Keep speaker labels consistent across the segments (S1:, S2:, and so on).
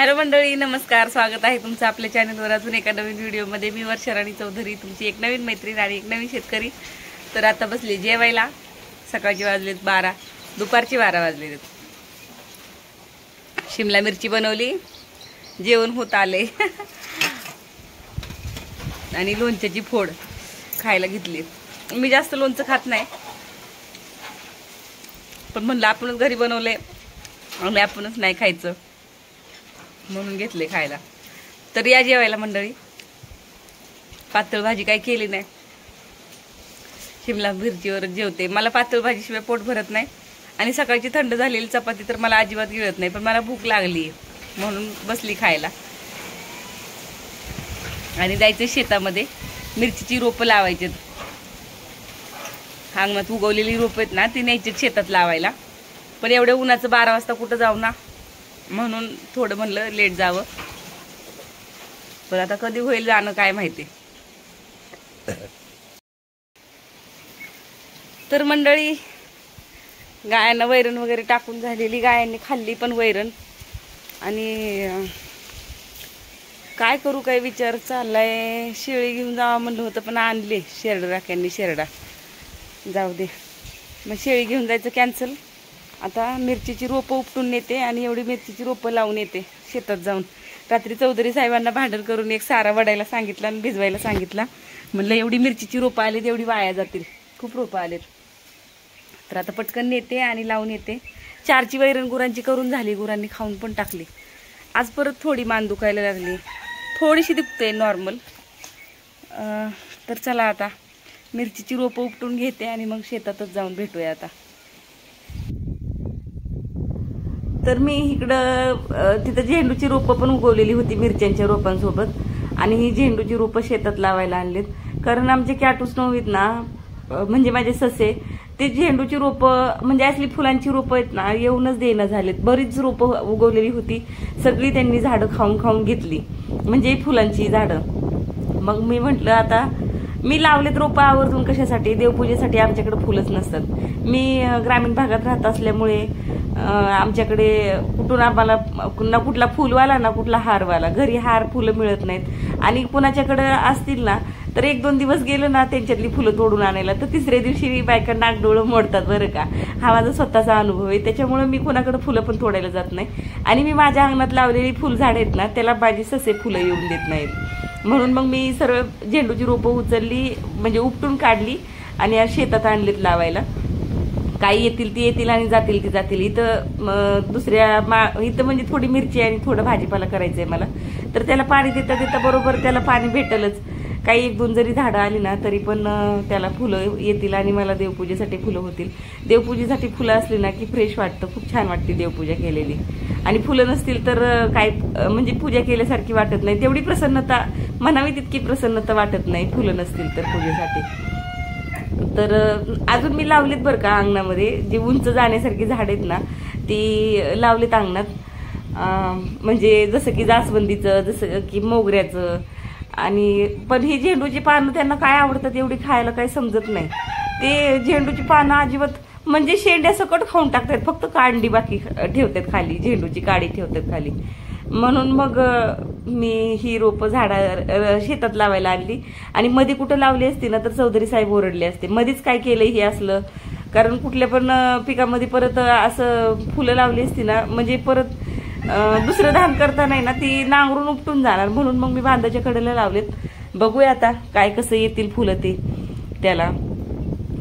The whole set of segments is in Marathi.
S1: हॅलो मंडळी, नमस्कार. स्वागत आहे तुमचं आपल्या चॅनलवर अजून एका नवीन व्हिडिओमध्ये. मी वर्षा राणी चौधरी, तुमची एक नवीन मैत्रीण आणि एक नवीन शेतकरी. तर आता बसले जेवायला. सकाळचे वाजलेत 12, दुपारचे 12 वाजलेत. शिमला मिरची बनवली, जेवण होत आले आणि लोणच्याची फोड खायला घेतली. मी जास्त लोणचं खात नाही, पण म्हणलं आपणच घरी बनवले आणि आपणच नाही खायचं म्हणून घेतले खायला. तर या जेवायला मंडळी. पातळ भाजी काही केली नाही, शिमला मिरचीवर जेवते. मला पातळ भाजीशिवाय पोट भरत नाही आणि सकाळची थंड झालेली चपाती तर मला अजिबात गिळत नाही. पण मला भूक लागली म्हणून बसली खायला. आणि जायचं शेतामध्ये, मिरचीची रोपं लावायची. अंगणात उगवलेली रोपं आहेत ना, ती न्यायची शेतात लावायला. पण एवढ्या उन्हाचं 12 वाजता कुठं जाऊ ना, म्हणून थोडं म्हणलं लेट जावं. पण आता कधी होईल जाणं काय माहिती. तर मंडळी, गायांना वैरण वगैरे टाकून झालेली. गायांनी खाल्ली पण वैरण. आणि काय करू, काय विचार चाललाय. शेळी घेऊन जावं म्हणलं होतं, पण आणले राख्यांनी शेरडा. जाऊ दे मग, शेळी घेऊन जायचं कॅन्सल. आता मिरचीची रोपं उपटून नेते आणि एवढी मिरचीची रोपं लावून येते शेतात जाऊन. रात्री चौधरी साहेबांना भांडण करून एक सारा वडायला सांगितला आणि भिजवायला सांगितला. म्हणलं एवढी मिरचीची रोपं आली तेवढी वाया जातील, खूप रोपं आलेत. तर आता पटकन नेते आणि लावून येते. 4ची वैरण गुरांची करून झाली, गुरांनी खाऊन पण टाकली. आज परत थोडी मान दुखायला लागली, थोडीशी दुखते नॉर्मल. तर चला आता मिरचीची रोपं उपटून घेते आणि मग शेतातच जाऊन भेटूया आता. तर मी इकडं तिथं झेंडूची रोपं पण उगवलेली होती मिरच्यांच्या रोपांसोबत. आणि ही झेंडूची रोपं शेतात लावायला आणलीत. कारण आमचे कॅटूस नव्हत ना, म्हणजे माझे ससे, ते झेंडूची रोपं म्हणजे असली फुलांची रोपं आहेत ना, येऊनच देणं झालेत. बरीच रोपं उगवलेली होती, सगळी त्यांनी झाडं खाऊन घेतली, म्हणजे फुलांची झाडं. मग मी म्हटलं आता मी लावलेत रोपं आवर्जून कशासाठी, देवपूजेसाठी. आमच्याकडे फुलंच नसतात. मी ग्रामीण भागात राहत असल्यामुळे आमच्याकडे कुठून आम्हाला ना कुठला फुलवाला ना कुठला हारवाला, घरी हार फुलं मिळत नाहीत. आणि कुणाच्याकडे असतील ना तर 1-2 दिवस गेलं ना त्यांच्यातली फुलं तोडून आणायला, तर तिसऱ्या दिवशी बायका नागडोळं मोडतात बरं का. हा माझा स्वतःचा अनुभव आहे. त्याच्यामुळे मी कुणाकडे फुलं पण तोडायला जात नाही. आणि मी माझ्या अंगणात लावलेली फुलझाड आहेत ना, त्याला माझी ससे फुलं येऊन देत नाहीत. म्हणून मग मी सरळ झेंडूची रोपं उचलली, म्हणजे उपटून काढली आणि आज शेतात आणलीत लावायला. काही येतील ती येतील आणि जातील ती जातील. इथं इथं म्हणजे थोडी मिरची आणि थोडं भाजीपाला करायचंय मला. तर त्याला पाणी देता देता बरोबर त्याला पाणी भेटलच. काही 1-2 जरी झाडं आली ना तरी पण त्याला फुलं येतील आणि मला देवपूजेसाठी फुलं होतील. देवपूजेसाठी फुलं असली ना की फ्रेश वाटतं, खूप छान वाटते देवपूजा केलेली. आणि फुलं नसतील तर काय म्हणजे पूजा केल्यासारखी वाटत नाही. तेवढी प्रसन्नता, म्हणावी तितकी प्रसन्नता वाटत नाही फुलं नसतील तर पूजेसाठी. तर अजून मी लावलीत बरं का अंगणामध्ये. जी उंच जाण्यासारखी झाड आहेत ना ती लावलीत अंगणात. म्हणजे जसं की जास्वंदीचं, जसं की मोगऱ्याचं. आणि पण ही झेंडूची पानं त्यांना काय आवडतात एवढी खायला काही समजत नाही. ते झेंडूची पानं अजिबात म्हणजे शेंड्या सकट खाऊन टाकतात, फक्त कांडी बाकी ठेवतात खाली, झेंडूची काडी ठेवतात खाली. म्हणून मग मी ही रोपं शेतात लावायला आणली. आणि मध्ये कुठं लावली असती ना तर चौधरी साहेब ओरडले असते. मध्येच काय केलंय हे असलं, कारण कुठल्या पण पिकामध्ये परत असं फुलं लावली असती ना म्हणजे परत दुसरं धान करता नाही ना, ती नांगरून उपटून जाणार. म्हणून मग मी बांधाच्या कडेला लावलेत. बघूया आता काय कसं येतील फुलं ते त्याला.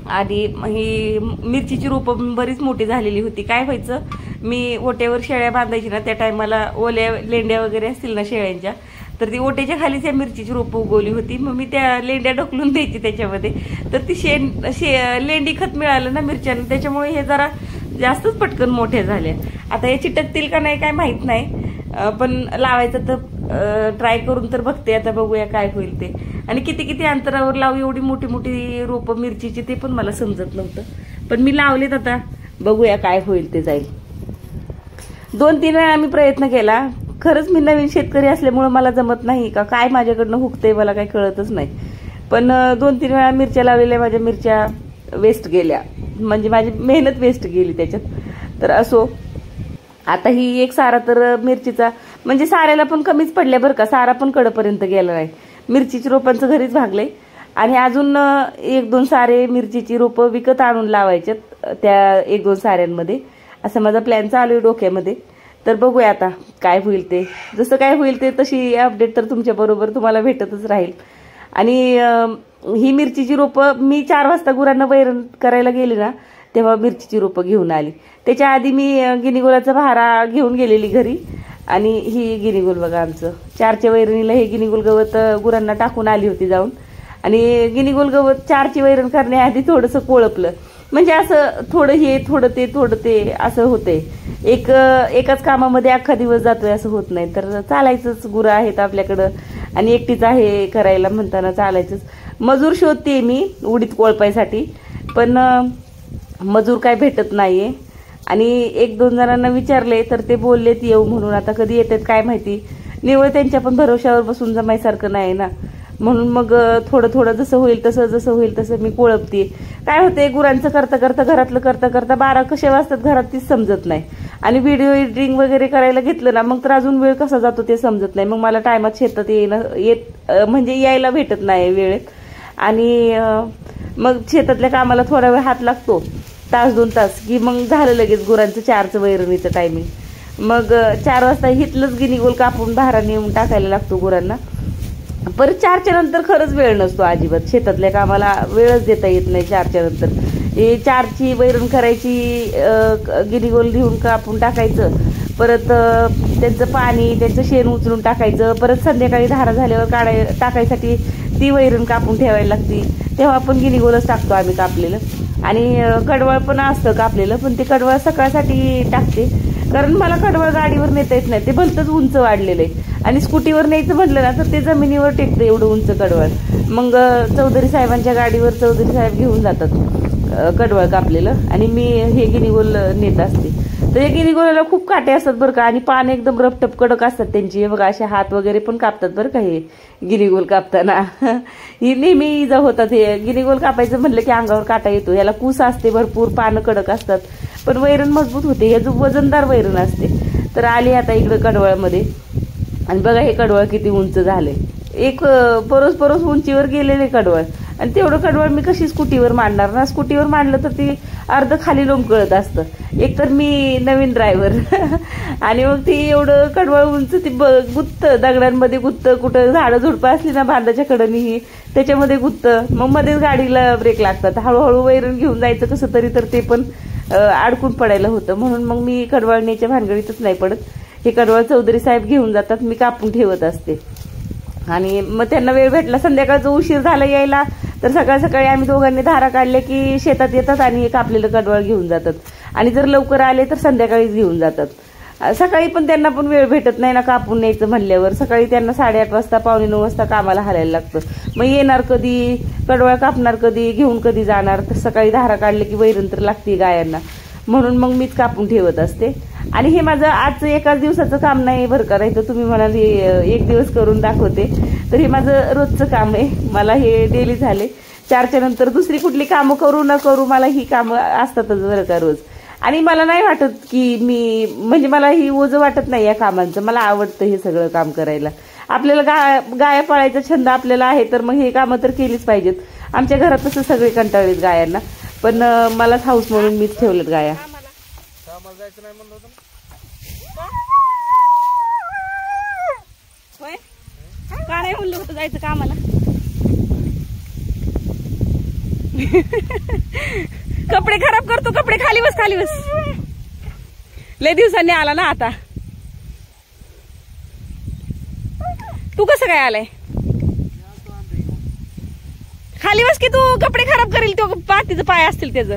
S1: आणि ही मिरचीची रोपं बरीच मोठी झालेली होती. काय व्हायचं, मी ओट्यावर शेळ्या बांधायची ना त्या टायमाला, ओल्या लेंड्या वगैरे असतील ना शेळ्यांच्या, तर ती ओट्याच्या खाली त्या मिरचीची रोपं उगवली होती. मग मी त्या लेंड्या ढकलून द्यायची त्याच्यामध्ये. तर ती लेंडी खत मिळालं ना मिरच्यांना, त्याच्यामुळे हे जरा जास्तच पटकन मोठ्या झाल्या. आता हे चिटकतील का नाही काय माहित नाही, पण लावायचं तर ट्राय करून तर बघते. आता बघूया काय होईल ते. आणि किती अंतरावर लावू एवढी मोठी मोठी रोपं मिरचीची, ते पण मला समजत नव्हतं. पण मी लावलेत, आता बघूया काय होईल ते जाईल. 2-3 वेळा मी प्रयत्न केला. खरंच मी नवीन शेतकरी असल्यामुळे मला जमत नाही का काय माझ्याकडनं हुकतंय मला काही कळतच नाही. पण 2-3 वेळा मिरच्या लावलेल्या माझ्या मिरच्या वेस्ट गेल्या, म्हणजे माझी मेहनत वेस्ट गेली त्याच्यात. तर असो, आता ही एक सारा तर मिरचीचा म्हणजे साऱ्याला पण कमीच पडल्या बरं का, सारा पण कडपर्यंत गेला नाही. मिरचीची रोपांचं घरीच भागलंय आणि अजून 1-2 सारे मिरचीची रोपं विकत आणून लावायच्यात त्या 1-2 साऱ्यांमध्ये, असं माझा प्लॅन चालू आहे डोक्यामध्ये. तर बघूया आता काय होईल ते, जसं काय होईल ते तशी अपडेट तर तुमच्याबरोबर तुम्हाला भेटतच राहील. आणि ही मिरचीची रोपं मी 4 वाजता गुरांना वैरण करायला गेली ना तेव्हा मिरचीची रोपं घेऊन आली. त्याच्या आधी मी गिनीगोलाचा भारा घेऊन गेलेली घरी. आणि ही गिनीगोल बघा आमचं 4च्या वैरणीला हे गिनीगोल गवत गुरांना टाकून आली होती जाऊन. आणि गिनीगोल गवत 4ची वैरण करण्याआधी थोडंसं कोळपलं, म्हणजे असं थोडं हे थोडं ते असं होतंय. एकाच कामामध्ये अख्खा दिवस जातोय असं होत नाही. तर चालायचंच, गुरं आहेत आपल्याकडं आणि एकटीच आहे करायला म्हणताना चालायचंच. मजूर शोधते मी उडीद कोळपायसाठी, पण मजूर काय भेटत नाहीये. आणि 1-2 जणांना विचारले तर ते बोललेत येऊ म्हणून. आता कधी येतात काय माहिती, निवळ त्यांच्या पण भरोशावर बसून जमायसारखं नाही ना. म्हणून मग थोडं जसं होईल तसं मी कोळपते. काय होते, गुरांचं करता घरातलं करता 12 कसे वाजतात घरात तीच समजत नाही. आणि व्हिडिओ एडिटिंग वगैरे करायला घेतलं ना मग तर अजून वेळ कसा जातो ते समजत नाही. मग मला टायमात शेतात म्हणजे यायला भेटत नाही वेळेत. आणि मग शेतातल्या कामाला थोडा वेळ हात लागतो, 1-2 तास की मग झालं लगेच गुरांचं 4चं वैरणीचं टायमिंग. मग 4 वाजता हिथलंच गिनीगोल कापून भारा नेऊन टाकायला लागतो गुरांना. परत 4च्या नंतर खरंच वेळ नसतो अजिबात, शेतातल्या कामाला वेळच देता येत नाही 4च्या नंतर. हे 4ची वैरण करायची, गिनीगोल घेऊन कापून टाकायचं, परत त्यांचं पाणी त्यांचं शेण उचलून टाकायचं, परत संध्याकाळी धारा झाल्यावर टाकायसाठी ती वैरण कापून ठेवायला लागती. तेव्हा आपण गिनीगोलच टाकतो आम्ही कापलेलं. आणि कडवळ पण असतं कापलेलं, पण ते कडवळ सकाळसाठी टाकते, कारण मला कडवळ गाडीवर नेता येत नाही, ते भलतंच उंच वाढलेलं आहे. आणि स्कूटीवर न्यायचं म्हटलं ना तर ते जमिनीवर टेकतं एवढं उंच कडवळ. मग चौधरी साहेबांच्या गाडीवर चौधरी साहेब घेऊन जातात कडवळ कापलेलं आणि मी हे गिनीगोल नेत असते. तर या गिनीगोलाला खूप काटे असतात बरं का, आणि पान एकदम रपटप कडक असतात त्यांची. हे बघा असे हात वगैरे पण कापतात बरं का हे गिनीगोल कापताना. ही नेहमी इजा होतात. हे गिनीगोल कापायचं म्हणलं की अंगावर काटा येतो. याला कूस असते भरपूर, पानं कडक असतात, पण वैरण मजबूत होते. हे जो वजनदार वैरण असते. तर आली आता इकडं कडवळामध्ये आणि बघा हे कडवळ किती उंच झाले. एक परोस उंचीवर गेलेले कडवळ. आणि तेवढं कडवळ मी कशी स्कूटीवर मांडणार ना, स्कूटीवर मांडलं तर ती अर्ध खाली लोंबकळत असतं. एकतर मी नवीन ड्रायव्हर आणि मग ती एवढं कडवळ उंच ती गुत्त दगडांमध्ये गुत्त, कुठं झाडं झुडपं असली ना बांधाच्या कडनी ही त्याच्यामध्ये गुत्त, मग मध्येच गाडीला ब्रेक लागतात. हळूहळू वैरण घेऊन जायचं कसं तरी, तर ते पण अडकून पडायला होतं. म्हणून मग मी कडवळण्याच्या भानगडीतच नाही पडत. हे कडवळ चौधरी साहेब घेऊन जातात, मी कापून ठेवत असते. आणि मग त्यांना वेळ भेटला, संध्याकाळचा उशीर झाला यायला, तर सकाळी आम्ही दोघांनी धारा काढल्या की शेतात येतात आणि हे कापलेलं कडवळ घेऊन जातात. आणि जर लवकर आले तर संध्याकाळीच घेऊन जातात. सकाळी पण त्यांना पण वेळ भेटत नाही ना कापून न्यायचं म्हणल्यावर. सकाळी त्यांना 8:30 वाजता 8:45 वाजता कामाला हलायला लागतं. मग येणार कधी, कडवळ कापणार कधी, घेऊन कधी जाणार. तर सकाळी धारा काढले की वैरण तर लागते गायांना, म्हणून मग मीच कापून ठेवत असते. आणि हे माझं आजचं एकाच दिवसाचं काम नाही बरं का, नाही तर तुम्ही म्हणाल हे 1 दिवस करून दाखवते. तर हे माझं रोजचं काम आहे. मला हे डेली झाले. 4च्या नंतर दुसरी कुठली कामं करू न करू मला ही कामं असतातच बरं का रोज. आणि मला नाही वाटत की म्हणजे मला ही ओझं वाटत नाही या कामांचं. मला आवडतं हे सगळं काम करायला. आपल्याला गाया पाळायचा छंद आपल्याला आहे, तर मग हे कामं तर केलीच पाहिजेत. आमच्या घरात तसं सगळे कंटाळलेत गायांना, पण मलाच हाऊस म्हणून मीच ठेवलेत गाया. का नाही म्हणलं होतं जायचं कामाला? कपडे खराब करतो, कपडे खाली बस. लय दिवसांनी आला ना आता. तू कसं काय आलाय? खाली बस की तू, कपडे खराब करेल तो पातीचं पाय असतील त्याचं.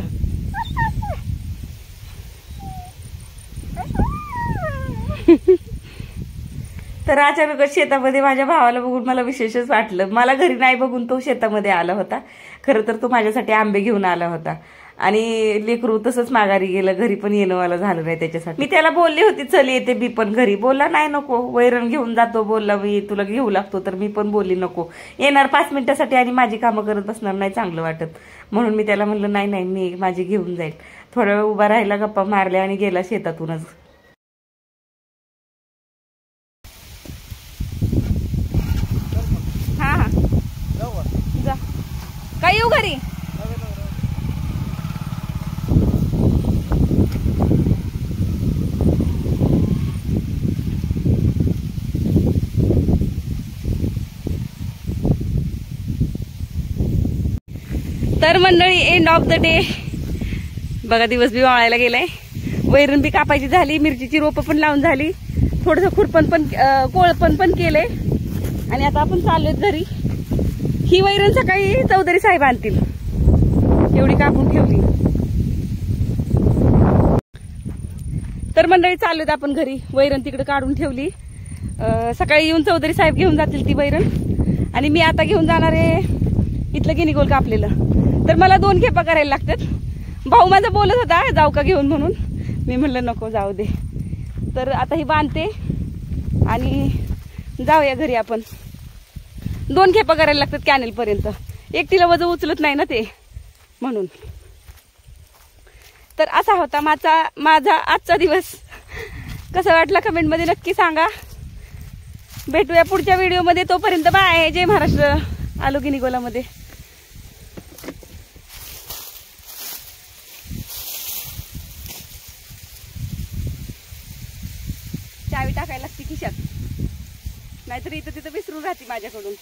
S1: तर अचानकच शेतामध्ये माझ्या भावाला बघून मला विशेषच वाटलं. मला घरी नाही बघून तो शेतामध्ये आला होता. खरं तर तो माझ्यासाठी आंबे घेऊन आला होता. आणि लेकरू तसंच माघारी गेलं, घरी पण येणं मला झालं नाही त्याच्यासाठी. मी त्याला बोलली होती चल येते मी पण घरी. बोलला नाही नको, वैरण घेऊन जातो बोलला, मी तुला घेऊ लागतो. तर मी पण बोलली नको, येणार 5 मिनिटासाठी आणि माझी कामं करत बसणार नाही चांगलं वाटत. म्हणून मी त्याला म्हणलं नाही मी माझी घेऊन जाईल. थोडा वेळ उभा राहिला, गप्पा मारल्या आणि गेला शेतातूनच.
S2: येऊ घरी. तर मंडळी एंड ऑफ द डे बघा, दिवस बी वाळायला गेलाय, वैरण बी कापायची झाली, मिरचीची रोपं पण लावून झाली, थोडस खुरपण पण कोळपण पण केलंय आणि आता आपण चाललोय घरी. ही वैरण सकाळी चौधरी साहेब आणतील, एवढी कापून ठेवली. तर मंडळी चाललोय आपण घरी, वैरण तिकडे काढून ठेवली, सकाळी येऊन चौधरी साहेब घेऊन जातील ती वैरण आणि मी आता घेऊन जाणार आहे इथलं गिनीगोल कापलेलं. तर मला 2 खेपा करायला लागतात. भाऊ माझा बोलत होता जाऊ का घेऊन म्हणून, मी म्हणलं नको जाऊ दे. तर आता ही बांधते आणि जाऊया घरी आपण. 2 खेपा करायला लागतात कॅनेल पर्यंत, एकटीला वजन उचलत नाही ना ते म्हणून. तर असा होता माझा आजचा दिवस. कसा वाटला कमेंट मध्ये नक्की सांगा. भेटूया पुढच्या व्हिडिओ मध्ये, तोपर्यंत बाय. जय महाराष्ट्र. आलो गिनीगोलामध्ये. चावी टाकायला लागते खिशात, नाहीतर इथं तिथं विसरून राहते माझ्याकडून.